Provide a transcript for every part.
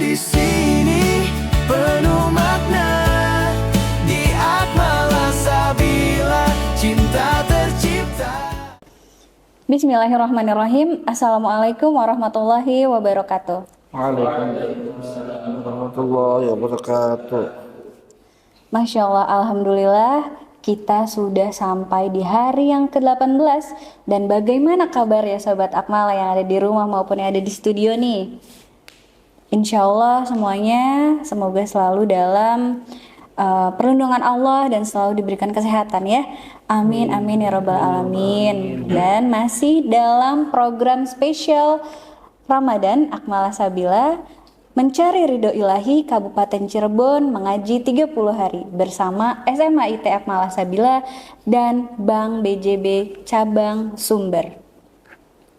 di sini penuh makna. Di Akmala Sabila cinta tercipta. Bismillahirrahmanirrahim. Assalamualaikum warahmatullahi wabarakatuh. Waalaikumsalam warahmatullahi wabarakatuh. Masya Allah, Alhamdulillah kita sudah sampai di hari yang ke-18. Dan bagaimana kabar ya Sobat Akmala yang ada di rumah maupun yang ada di studio nih? Insya Allah semuanya semoga selalu dalam perlindungan Allah dan selalu diberikan kesehatan ya. Amin amin ya rabbal alamin. Dan masih dalam program spesial Ramadan Akmala Sabila Mencari Ridho Ilahi Kabupaten Cirebon mengaji 30 hari bersama SMA IT Akmala Sabila dan Bank BJB Cabang Sumber.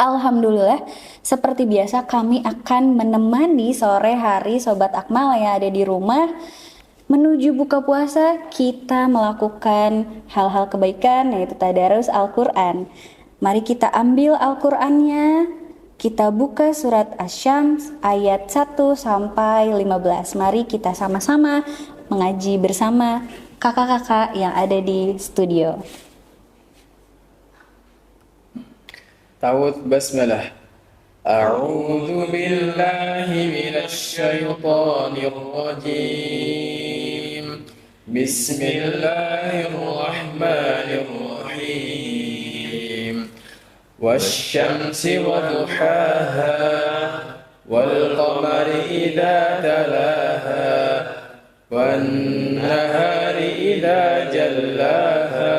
Alhamdulillah, seperti biasa kami akan menemani sore hari Sobat Akmala yang ada di rumah. Menuju buka puasa, kita melakukan hal-hal kebaikan yaitu tadarus Al-Quran. Mari kita ambil Al-Qurannya, kita buka surat Asy-Syams ayat 1 sampai 15. Mari kita sama-sama mengaji bersama kakak-kakak yang ada di studio. Ta'awudz basmalah. A'udzu billahi minasy syaithanir rajim. Bismillahirrahmanirrahim. Wasyamsi wa duhaha wal qamari idza talaha wan nahari idza jallaha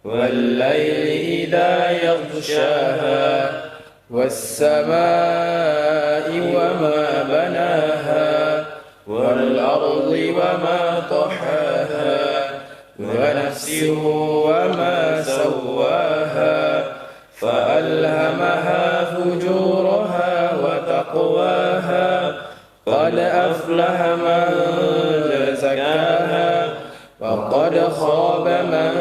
wal laili idza yaghshaha was samaa'i wa ma banaha wal ardi wa ma tahaha wa nafsin wa ma sawwaha فألهمها فجورها وتقواها قد أفلح من زكاها وقد خاب من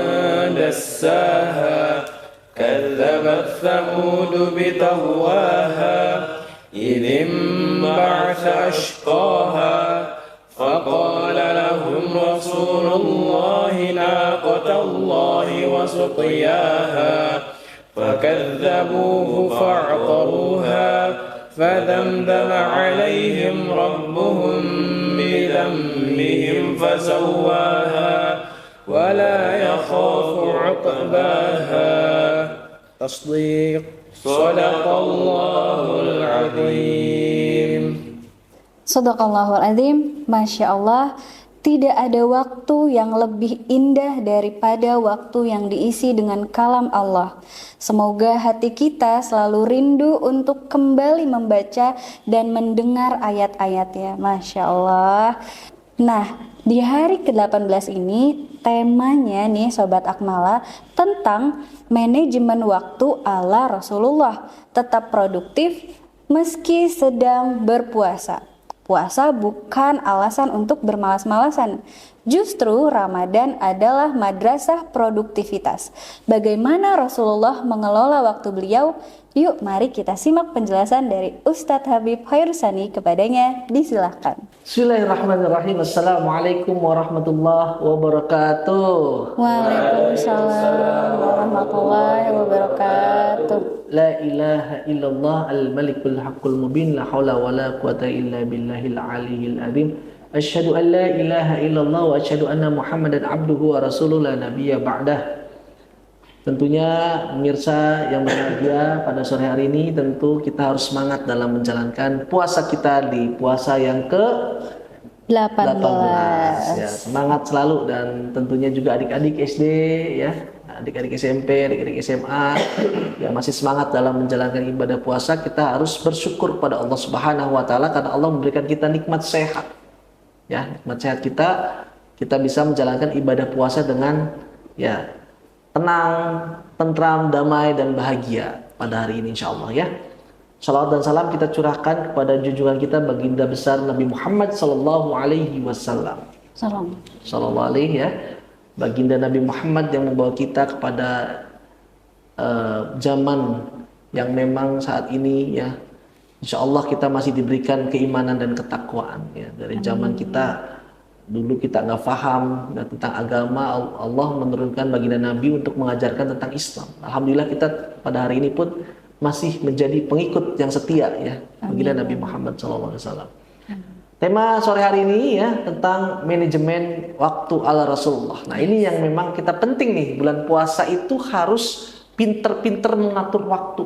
دساها كذبت ثمود بطغواها إذ انبعث أشقاها فقال لهم رسول الله ناقة الله وسقياها فكذبوه فعقروها فدمدم عليهم ربهم بذنبهم فسواها ولا يخاف عقباها تصديق صدق الله العظيم. Shadaqallahul Azim. Masya Allah, tidak ada waktu yang lebih indah daripada waktu yang diisi dengan kalam Allah. Semoga hati kita selalu rindu untuk kembali membaca dan mendengar ayat-ayatnya. Masya Allah. Nah, di hari ke-18 ini temanya nih Sobat Akmala tentang manajemen waktu ala Rasulullah. Tetap produktif meski sedang berpuasa. Puasa bukan alasan untuk bermalas-malasan. Justru Ramadan adalah madrasah produktivitas. Bagaimana Rasulullah mengelola waktu beliau? Yuk mari kita simak penjelasan dari Ustadz Habib Khairussani kepadanya. Disilahkan. Bismillahirrahmanirrahim. Assalamualaikum warahmatullahi wabarakatuh. Waalaikumsalam warahmatullahi wabarakatuh. La ilaha illallah al-malikul haqqul mubin. La hawla wa la quwata illa billahil aliyyil azim. Asyhadu an la ilaha illallah wa asyhadu anna Muhammadan abduhu wa rasuluhu la nabiyya ba'dah. Tentunya pemirsa yang berbahagia pada sore hari ini, tentu kita harus semangat dalam menjalankan puasa kita di puasa yang ke-18 ya, semangat selalu. Dan tentunya juga adik-adik SD ya, adik-adik SMP, adik-adik SMA yang masih semangat dalam menjalankan ibadah puasa, kita harus bersyukur pada Allah Subhanahu wa taala karena Allah memberikan kita nikmat sehat. Ya, nikmat sehat kita bisa menjalankan ibadah puasa dengan ya tenang, tentram, damai, dan bahagia pada hari ini insyaallah ya. Salawat dan salam kita curahkan kepada junjungan kita baginda besar Nabi Muhammad sallallahu alaihi wasallam. Sallallahu alaihi ya. Baginda Nabi Muhammad yang membawa kita kepada zaman yang memang saat ini ya insya Allah kita masih diberikan keimanan dan ketakwaan ya. Dari zaman kita dulu kita nggak paham tentang agama, Allah menurunkan baginda Nabi untuk mengajarkan tentang Islam. Alhamdulillah kita pada hari ini pun masih menjadi pengikut yang setia ya baginda Nabi Muhammad SAW. Tema sore hari ini ya tentang manajemen waktu ala Rasulullah. Nah ini yang memang kita penting nih, bulan puasa itu harus pinter-pinter mengatur waktu.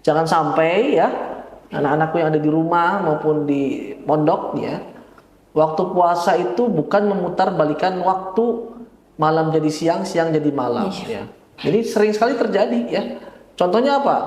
Jangan sampai ya anak-anakku yang ada di rumah maupun di pondok ya, waktu puasa itu bukan memutar balikan waktu malam jadi siang, siang jadi malam ya. Jadi sering sekali terjadi ya. Contohnya apa?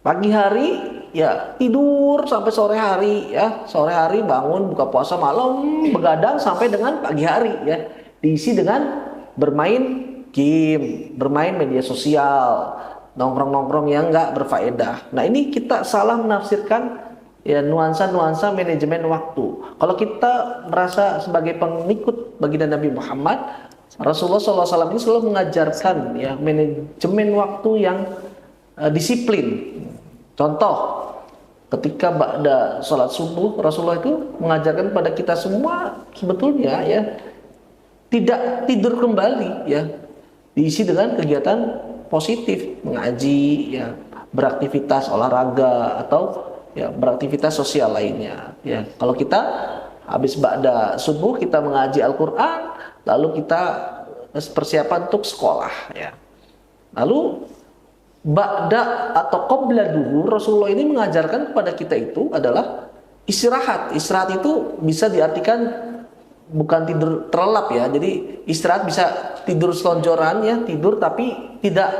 Pagi hari ya tidur sampai sore hari ya. Sore hari bangun buka puasa, malam begadang sampai dengan pagi hari ya. Diisi dengan bermain game, bermain media sosial, nongkrong-nongkrong yang nggak berfaedah. Nah ini kita salah menafsirkan ya nuansa-nuansa manajemen waktu. Kalau kita merasa sebagai pengikut baginda Nabi Muhammad, Rasulullah SAW ini selalu mengajarkan ya manajemen waktu yang disiplin. Contoh, ketika ba'da sholat subuh, Rasulullah itu mengajarkan pada kita semua sebetulnya ya tidak tidur kembali ya, diisi dengan kegiatan positif, mengaji ya, beraktivitas olahraga atau ya beraktivitas sosial lainnya ya. Kalau kita habis ba'da subuh kita mengaji Al-Qur'an, lalu kita persiapan untuk sekolah ya. Lalu ba'da atau qabla duhur, Rasulullah ini mengajarkan kepada kita itu adalah istirahat. Istirahat itu bisa diartikan bukan tidur terlelap ya. Jadi istirahat bisa tidur selonjoran ya, tidur tapi tidak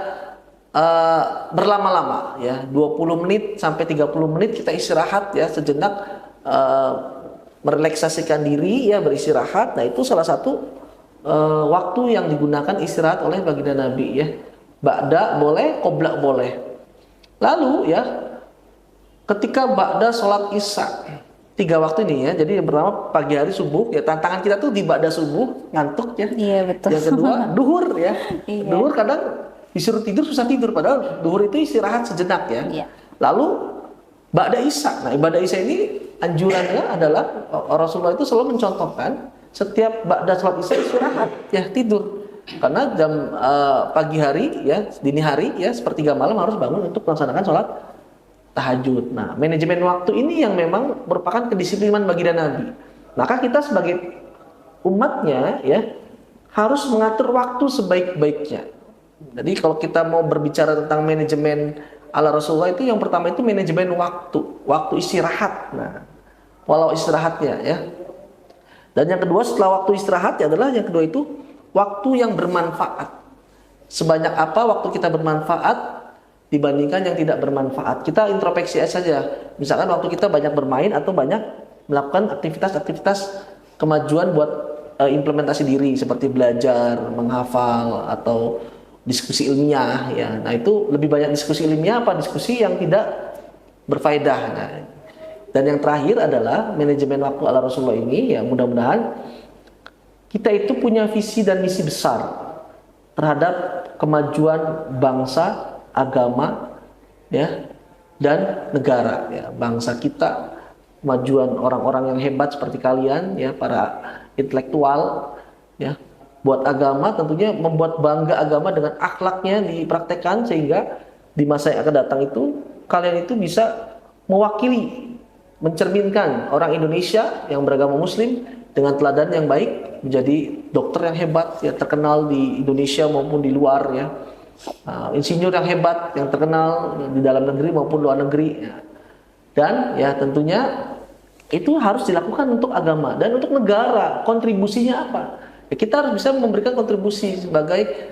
berlama-lama ya. 20 menit sampai 30 menit kita istirahat ya sejenak, merelaksasikan diri ya, beristirahat. Nah itu salah satu waktu yang digunakan istirahat oleh baginda Nabi ya. Ba'da boleh, qobla boleh. Lalu ya, ketika ba'da sholat isya, 3 waktu ini ya. Jadi yang pertama pagi hari subuh ya, tantangan kita tuh di ba'da subuh ngantuk ya. Iya betul. Yang kedua duhur ya. Iya. Duhur kadang disuruh tidur susah tidur, padahal duhur itu istirahat sejenak ya. Iya. Lalu ba'da isya. Nah ibadah isya ini anjurannya adalah Rasulullah itu selalu mencontohkan setiap ba'da sholat isya istirahat ya, tidur. Karena jam pagi hari ya, dini hari ya, sepertiga malam harus bangun untuk melaksanakan sholat tahajud. Nah, manajemen waktu ini yang memang merupakan kedisiplinan baginda Nabi. Maka kita sebagai umatnya ya harus mengatur waktu sebaik-baiknya. Jadi kalau kita mau berbicara tentang manajemen ala Rasulullah itu yang pertama itu manajemen waktu istirahat. Nah, walau istirahatnya ya. Dan yang kedua setelah waktu istirahat ya adalah yang kedua itu waktu yang bermanfaat. Sebanyak apa waktu kita bermanfaat dibandingkan yang tidak bermanfaat. Kita introspeksi saja. Misalkan waktu kita banyak bermain atau banyak melakukan aktivitas-aktivitas kemajuan buat implementasi diri seperti belajar, menghafal atau diskusi ilmiah ya. Nah, itu lebih banyak diskusi ilmiah apa diskusi yang tidak berfaedah. Nah, dan yang terakhir adalah manajemen waktu ala Rasulullah ini ya, mudah-mudahan kita itu punya visi dan misi besar terhadap kemajuan bangsa, agama, ya, dan negara. Ya. Bangsa kita, kemajuan orang-orang yang hebat seperti kalian, ya, para intelektual, ya, buat agama tentunya membuat bangga agama dengan akhlaknya dipraktekkan sehingga di masa yang akan datang itu kalian itu bisa mewakili, mencerminkan orang Indonesia yang beragama Muslim dengan teladan yang baik, menjadi dokter yang hebat ya, terkenal di Indonesia maupun di luar ya, insinyur yang hebat yang terkenal di dalam negeri maupun luar negeri ya. Dan ya tentunya itu harus dilakukan untuk agama dan untuk negara. Kontribusinya apa? Ya, kita harus bisa memberikan kontribusi sebagai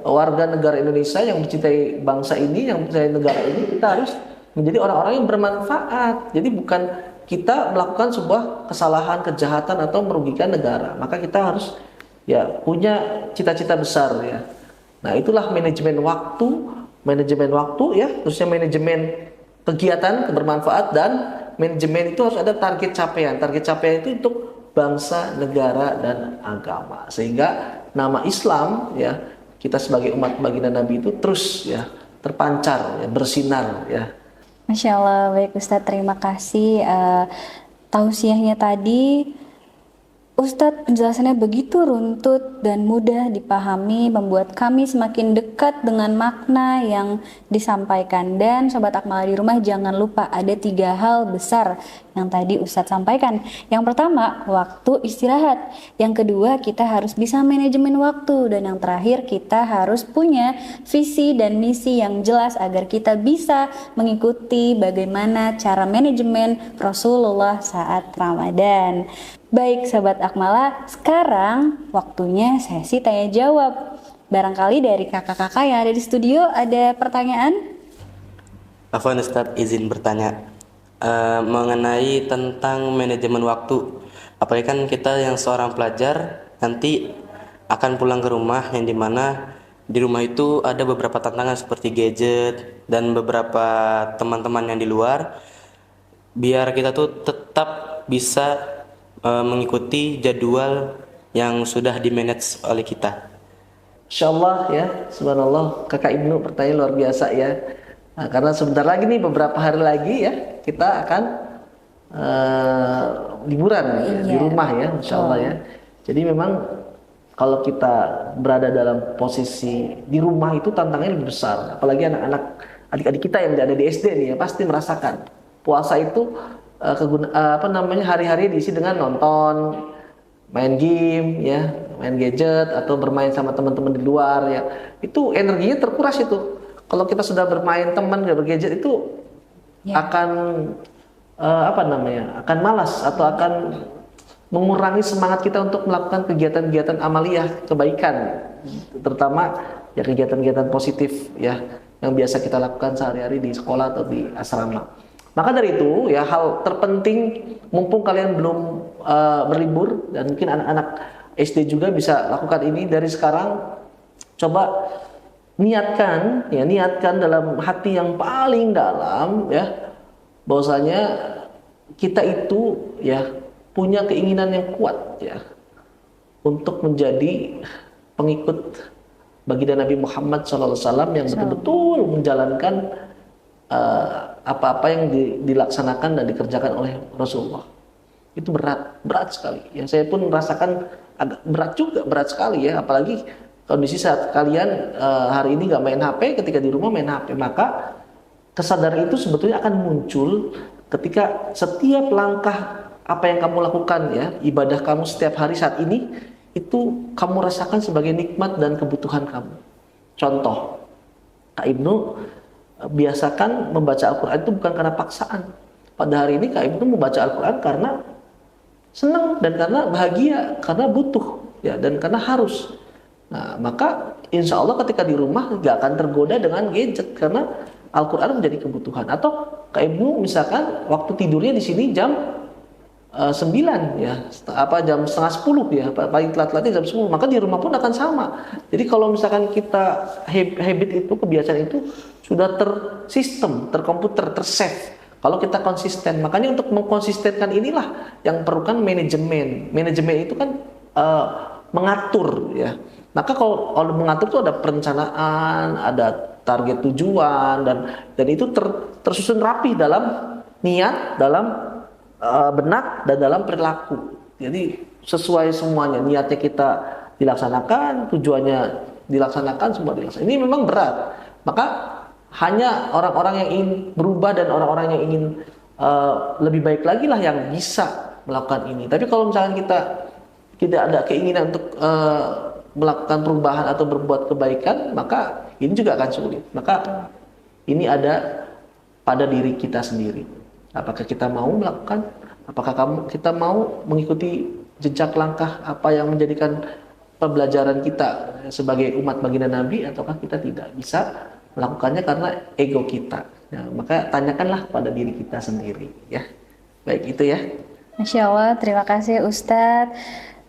warga negara Indonesia yang mencintai bangsa ini, yang mencintai negara ini. Kita harus menjadi orang-orang yang bermanfaat. Jadi bukan kita melakukan sebuah kesalahan, kejahatan atau merugikan negara. Maka kita harus ya punya cita-cita besar ya. Nah, itulah manajemen waktu ya, terusnya manajemen kegiatan bermanfaat, dan manajemen itu harus ada target capaian. Target capaian itu untuk bangsa, negara, dan agama. Sehingga nama Islam ya, kita sebagai umat baginda Nabi itu terus ya terpancar ya, bersinar ya. Masya Allah, baik Ustadz, terima kasih tausiahnya tadi. Ustadz penjelasannya begitu runtut dan mudah dipahami, membuat kami semakin dekat dengan makna yang disampaikan. Dan Sobat Akmal di rumah, jangan lupa ada 3 hal besar yang tadi Ustadz sampaikan. Yang pertama, waktu istirahat. Yang kedua, kita harus bisa manajemen waktu. Dan yang terakhir, kita harus punya visi dan misi yang jelas agar kita bisa mengikuti bagaimana cara manajemen Rasulullah saat Ramadan. Baik Sobat Akmala, sekarang waktunya sesi tanya jawab. Barangkali dari kakak-kakak yang ada di studio ada pertanyaan? Afwan Ustadz, izin bertanya mengenai tentang manajemen waktu. Apalagi kan kita yang seorang pelajar nanti akan pulang ke rumah, yang dimana di rumah itu ada beberapa tantangan seperti gadget dan beberapa teman-teman yang di luar. Biar kita tuh tetap bisa mengikuti jadwal yang sudah di-manage oleh kita. Insyaallah ya, subhanallah, Kakak Ibnu pertanyaan luar biasa ya. Nah, karena sebentar lagi nih, beberapa hari lagi ya, kita akan liburan ya, di rumah ya, insyaallah ya. Jadi memang kalau kita berada dalam posisi di rumah itu tantangannya lebih besar. Apalagi anak-anak, adik-adik kita yang ada di SD nih ya, pasti merasakan puasa itu hari-hari diisi dengan nonton, main game ya, main gadget atau bermain sama teman-teman di luar ya. Itu energinya terkuras itu. Kalau kita sudah bermain teman bergadget itu akan akan malas atau akan mengurangi semangat kita untuk melakukan kegiatan-kegiatan amaliyah kebaikan, terutama ya kegiatan-kegiatan positif ya yang biasa kita lakukan sehari-hari di sekolah atau di asrama. Maka dari itu ya, hal terpenting mumpung kalian belum berlibur dan mungkin anak-anak SD juga bisa lakukan ini dari sekarang. Coba niatkan dalam hati yang paling dalam ya, bahwasanya kita itu ya punya keinginan yang kuat ya untuk menjadi pengikut baginda Nabi Muhammad SAW yang betul-betul menjalankan apa-apa yang dilaksanakan dan dikerjakan oleh Rasulullah. Itu berat sekali ya. Saya pun merasakan agak berat sekali ya, apalagi kondisi saat kalian hari ini nggak main HP, ketika di rumah main HP. Maka kesadaran itu sebetulnya akan muncul ketika setiap langkah apa yang kamu lakukan ya, ibadah kamu setiap hari saat ini itu kamu rasakan sebagai nikmat dan kebutuhan kamu. Contoh, Kak Ibnu biasakan membaca Al-Quran itu bukan karena paksaan. Pada hari ini Kak Ibnu membaca Al-Quran karena senang dan karena bahagia, karena butuh ya, dan karena harus. Nah, maka insya Allah ketika di rumah gak akan tergoda dengan gadget karena Al-Quran menjadi kebutuhan. Atau Kak Ibnu misalkan waktu tidurnya di sini jam 9 ya, jam setengah 10 ya, paling telat-telatnya jam 10, maka di rumah pun akan sama. Jadi kalau misalkan kita habit itu, kebiasaan itu sudah tersistem, terkomputer, tersave. Kalau kita konsisten, makanya untuk mengkonsistenkan inilah yang perlukan manajemen. Manajemen itu kan mengatur ya. Maka kalau mengatur itu ada perencanaan, ada target tujuan, dan itu tersusun rapi dalam niat, dalam benak, dan dalam perilaku. Jadi sesuai semuanya, niatnya kita dilaksanakan, tujuannya dilaksanakan, semua dilaksanakan. Ini memang berat. Maka hanya orang-orang yang ingin berubah dan orang-orang yang ingin lebih baik lagi lah yang bisa melakukan ini. Tapi kalau misalkan kita tidak ada keinginan untuk melakukan perubahan atau berbuat kebaikan, maka ini juga akan sulit. Maka ini ada pada diri kita sendiri. Apakah kita mau melakukan? Apakah kita mau mengikuti jejak langkah apa yang menjadikan pembelajaran kita sebagai umat baginda Nabi, ataukah kita tidak bisa melakukannya karena ego kita? Nah, maka tanyakanlah pada diri kita sendiri ya. Baik, itu ya. Masya Allah, terima kasih Ustadz.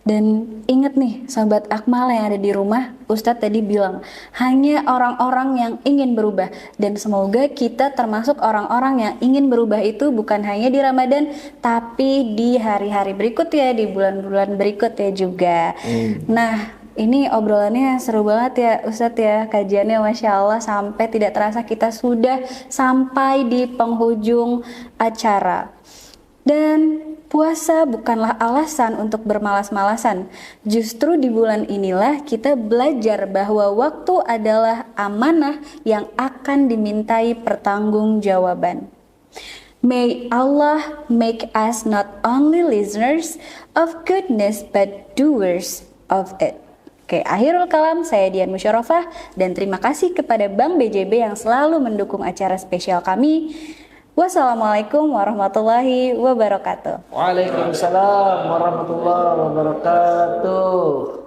Dan ingat nih Sobat Akmal yang ada di rumah, Ustadz tadi bilang hanya orang-orang yang ingin berubah. Dan semoga kita termasuk orang-orang yang ingin berubah itu bukan hanya di Ramadan, tapi di hari-hari berikut ya, di bulan-bulan berikut ya juga. Nah, Ini obrolannya seru banget ya Ustadz ya, kajiannya Masya Allah, sampai tidak terasa kita sudah sampai di penghujung acara. Dan puasa bukanlah alasan untuk bermalas-malasan. Justru di bulan inilah kita belajar bahwa waktu adalah amanah yang akan dimintai pertanggungjawaban. May Allah make us not only listeners of goodness but doers of it. Oke, akhirul kalam, saya Dian Musyarofa, dan terima kasih kepada Bank BJB yang selalu mendukung acara spesial kami. Wassalamualaikum warahmatullahi wabarakatuh. Waalaikumsalam warahmatullahi wabarakatuh.